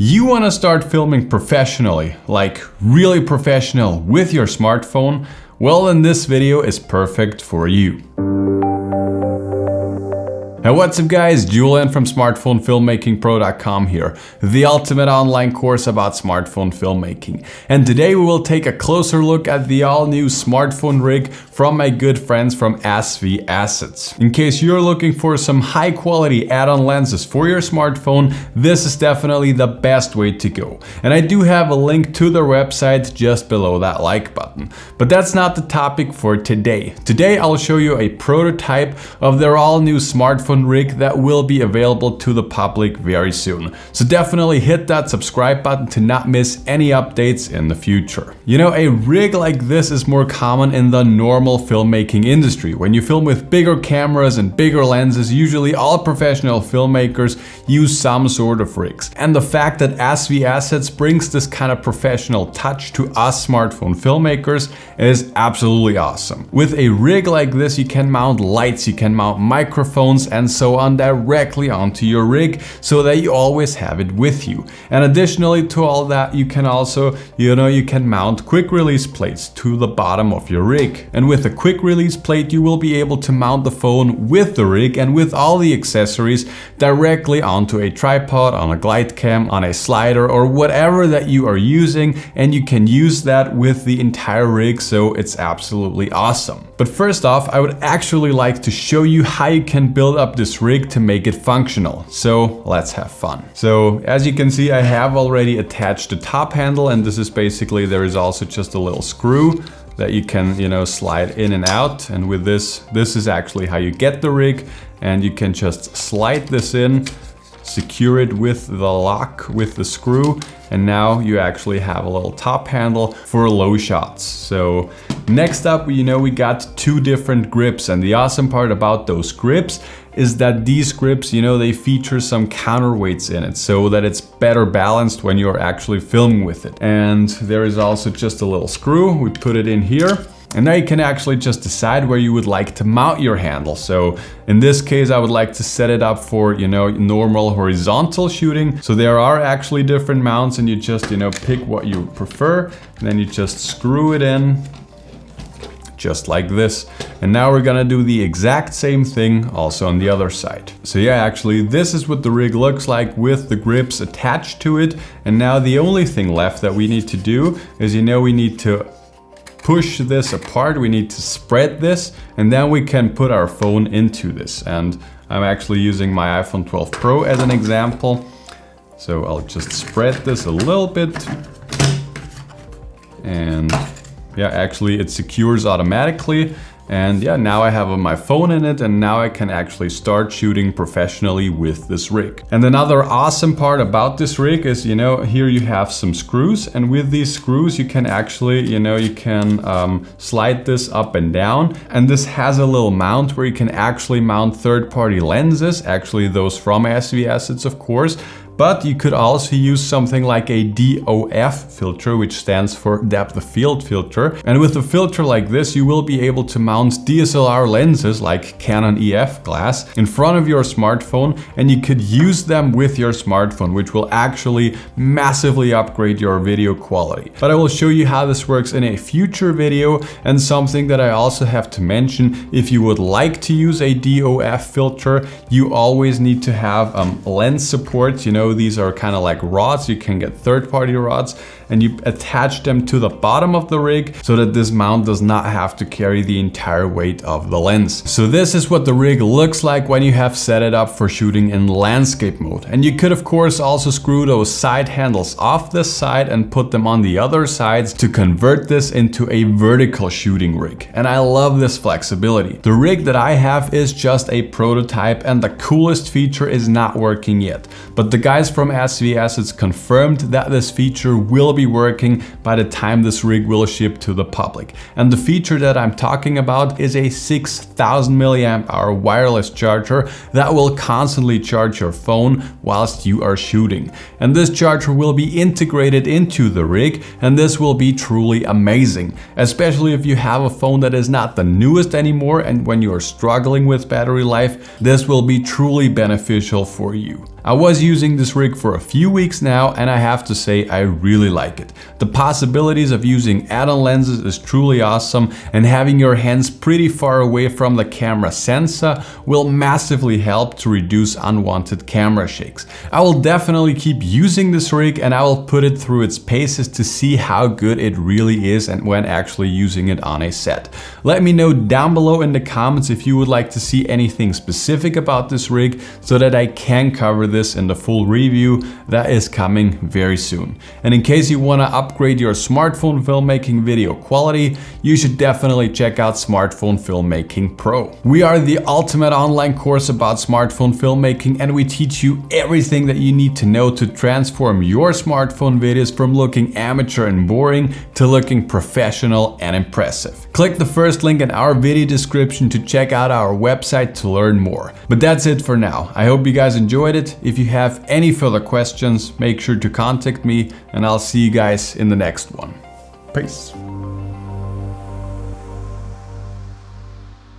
You want to start filming professionally, like really professional with your smartphone? Well, then this video is perfect for you. Hey, what's up guys, Julian from smartphonefilmmakingpro.com here, the ultimate online course about smartphone filmmaking. And today we will take a closer look at the all-new smartphone rig from my good friends from SVAssets. In case you're looking for some high-quality add-on lenses for your smartphone, this is definitely the best way to go. And I do have a link to their website just below that like button. But that's not the topic for today. Today I'll show you a prototype of their all-new smartphone rig that will be available to the public very soon. So definitely hit that subscribe button to not miss any updates in the future. You know, a rig like this is more common in the normal filmmaking industry. When you film with bigger cameras and bigger lenses, usually all professional filmmakers use some sort of rigs. And the fact that SVAssets brings this kind of professional touch to us smartphone filmmakers is absolutely awesome. With a rig like this, you can mount lights, you can mount microphones and so on directly onto your rig so that you always have it with you. And additionally to all that, you can also, you can mount quick release plates to the bottom of your rig. And with a quick release plate, you will be able to mount the phone with the rig and with all the accessories directly onto a tripod, on a glide cam, on a slider, or whatever that you are using. And you can use that with the entire rig, so it's absolutely awesome. But first off, I would actually like to show you how you can build up this rig to make it functional. So let's have fun. So as you can see, I have already attached the top handle, and this is basically, there is also just a little screw that you can, slide in and out. And with this is actually how you get the rig, and you can just slide this in, secure it with the lock, with the screw, and now you actually have a little top handle for low shots. So next up, we got two different grips, and the awesome part about those grips is that these grips, they feature some counterweights in it so that it's better balanced when you're actually filming with it. And there is also just a little screw. We put it in here. And now you can actually just decide where you would like to mount your handle. So in this case, I would like to set it up for, normal horizontal shooting. So there are actually different mounts, and you just, pick what you prefer. And then you just screw it in just like this. And now we're gonna do the exact same thing also on the other side. So yeah, actually this is what the rig looks like with the grips attached to it. And now the only thing left that we need to do is, we need to push this apart, we need to spread this, and then we can put our phone into this. And I'm actually using my iPhone 12 Pro as an example. So I'll just spread this a little bit. And yeah, actually it secures automatically. And yeah, now I have my phone in it, and now I can actually start shooting professionally with this rig. And another awesome part about this rig is, here you have some screws, and with these screws you can actually, you can slide this up and down. And this has a little mount where you can actually mount third-party lenses, actually those from SVAssets, of course. But you could also use something like a DOF filter, which stands for depth of field filter. And with a filter like this, you will be able to mount DSLR lenses like Canon EF glass in front of your smartphone, and you could use them with your smartphone, which will actually massively upgrade your video quality. But I will show you how this works in a future video. And something that I also have to mention, if you would like to use a DOF filter, you always need to have lens support. These are kind of like rods. You can get third-party rods, and you attach them to the bottom of the rig so that this mount does not have to carry the entire weight of the lens. So this is what the rig looks like when you have set it up for shooting in landscape mode. And you could of course also screw those side handles off this side and put them on the other sides to convert this into a vertical shooting rig. And I love this flexibility. The rig that I have is just a prototype, and the coolest feature is not working yet. But the guys from SVAssets confirmed that this feature will be working by the time this rig will ship to the public. And the feature that I'm talking about is a 6000 milliamp hour wireless charger that will constantly charge your phone whilst you are shooting. And this charger will be integrated into the rig, and this will be truly amazing, especially if you have a phone that is not the newest anymore, and when you are struggling with battery life, this will be truly beneficial for you. I was using this rig for a few weeks now, and I have to say I really like it. The possibilities of using add-on lenses is truly awesome, and having your hands pretty far away from the camera sensor will massively help to reduce unwanted camera shakes. I will definitely keep using this rig, and I will put it through its paces to see how good it really is and when actually using it on a set. Let me know down below in the comments if you would like to see anything specific about this rig so that I can cover this in the full review that is coming very soon. And in case you want to upgrade your smartphone filmmaking video quality, you should definitely check out Smartphone Filmmaking Pro. We are the ultimate online course about smartphone filmmaking, and we teach you everything that you need to know to transform your smartphone videos from looking amateur and boring to looking professional and impressive. Click the first link in our video description to check out our website to learn more. But that's it for now. I hope you guys enjoyed it. If you have any further questions, make sure to contact me, and I'll see you guys in the next one. Peace.